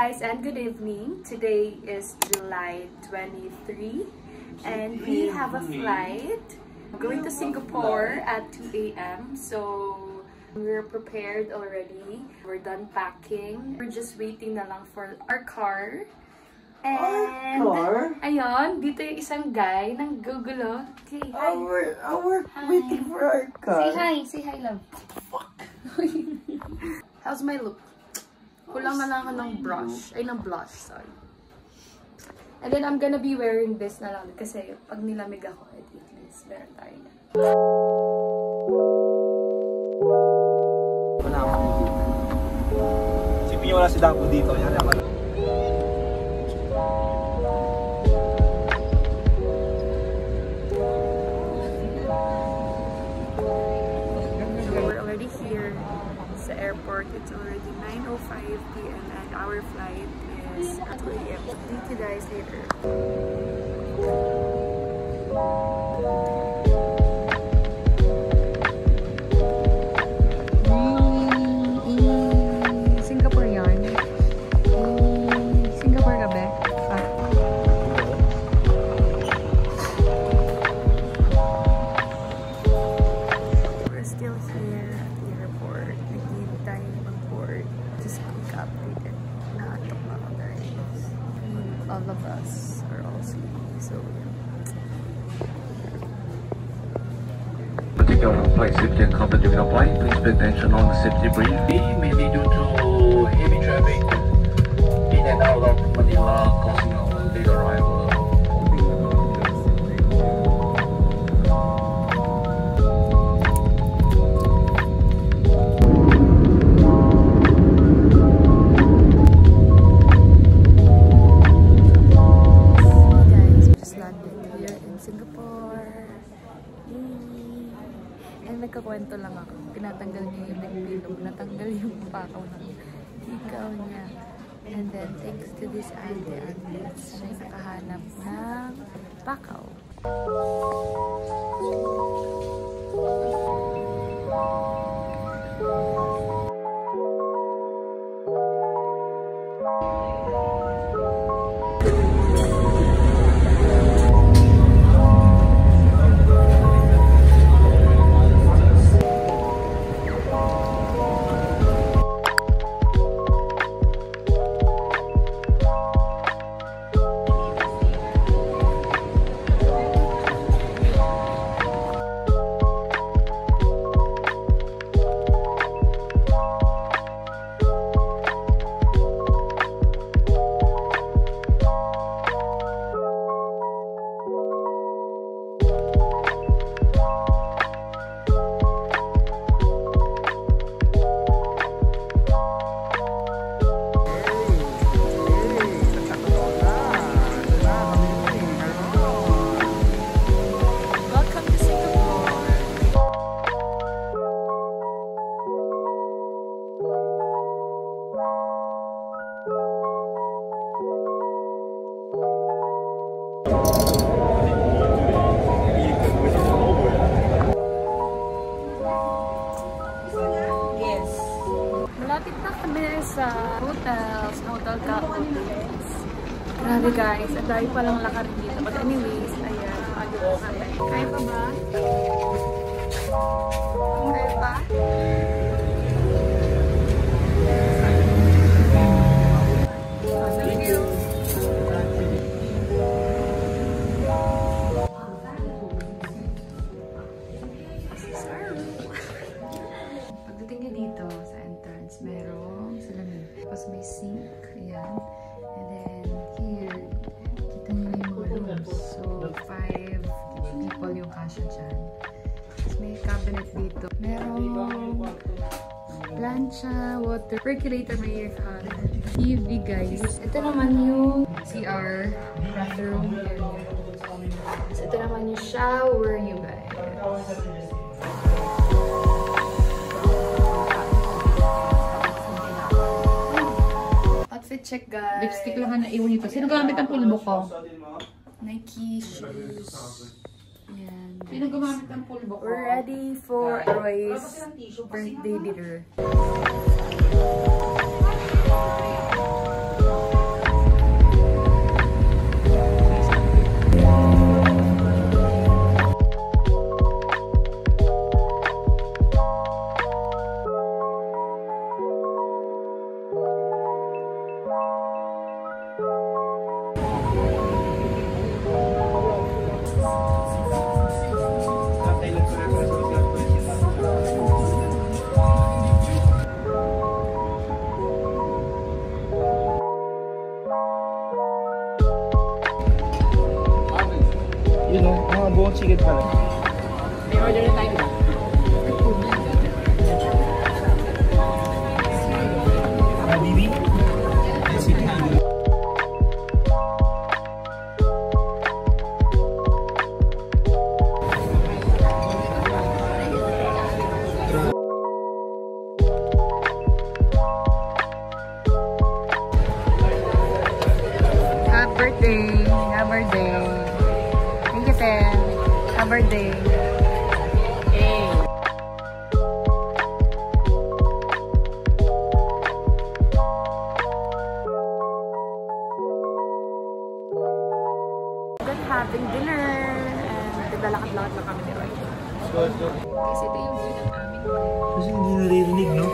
guys and good evening. Today is July 23 and we have a flight going to Singapore at 2 a.m. So we're prepared already. We're done packing. We're just waiting na lang for our car. And ayun, dito yung isang guy nang gugulo. Okay, hi. We're waiting for our car. Say hi love. Fuck. How's my look? Kulang na lang ako ng brush. Ay, ng blush, sorry. And then, I'm gonna be wearing this na lang. Kasi, pag nilamig ako, at least, meron tayo na. Wala akong dito. Sipin nyo wala si Dapo dito. Yan naman. We're already here sa airport. It's already 9:05 p.m. and our flight is at 2 a.m. See you guys later. Singapore yan. Singapore ka ba? We're still here at the airport. Nag-give tayo mag-board. Just pick up later. Naatok na ako guys. All of us are all sleeping. So Particular flight safety and comfort during the flight. Please pay attention on the safety brief. Maybe due to heavy traffic in and out of Manila, causing a late arrival. nagkakwento lang ako. Pinatanggal niya yung nagbilog. Natanggal yung pakaw ng ikaw niya. And then, thanks to this auntie Agnes, may nakahanap ng pakaw. Malapit na kami sa hotel Hotels. Grabe guys, ang dami palang lakad dito. But anyways, ayan, pagod po kami. Kaya pa ba? Kaya pa? Thank you. Pagdating niyo dito sa entrance, merong salamin. Tapos may sink, ayan. And then here, kita niyo yung mga rooms. So, 5 people yung kasya dyan. Tapos may cabinet dito. Merong plancha, water, percolator, may aircon. TV guys. Ito naman yung CR, bathroom area. So, ito naman yung shower, you guys. Outfit check, guys. Lipstick lang na iwan ito. Sino gamit ang pulbo ko? Nike shoes. Ayan. Sino gumamit ang pulbo ko? We're ready for Roy's birthday dinner. dalawang chicken pala. May order na tayo ba? Bibi? Let's eat it. Happy birthday! Happy birthday! Thank you, Ted. Happy birthday! Eh. Just having dinner and naglalakad-lakad lang kami ni Roy. So, Kasi ito yung view ng amin. kasi hindi naririnig, no?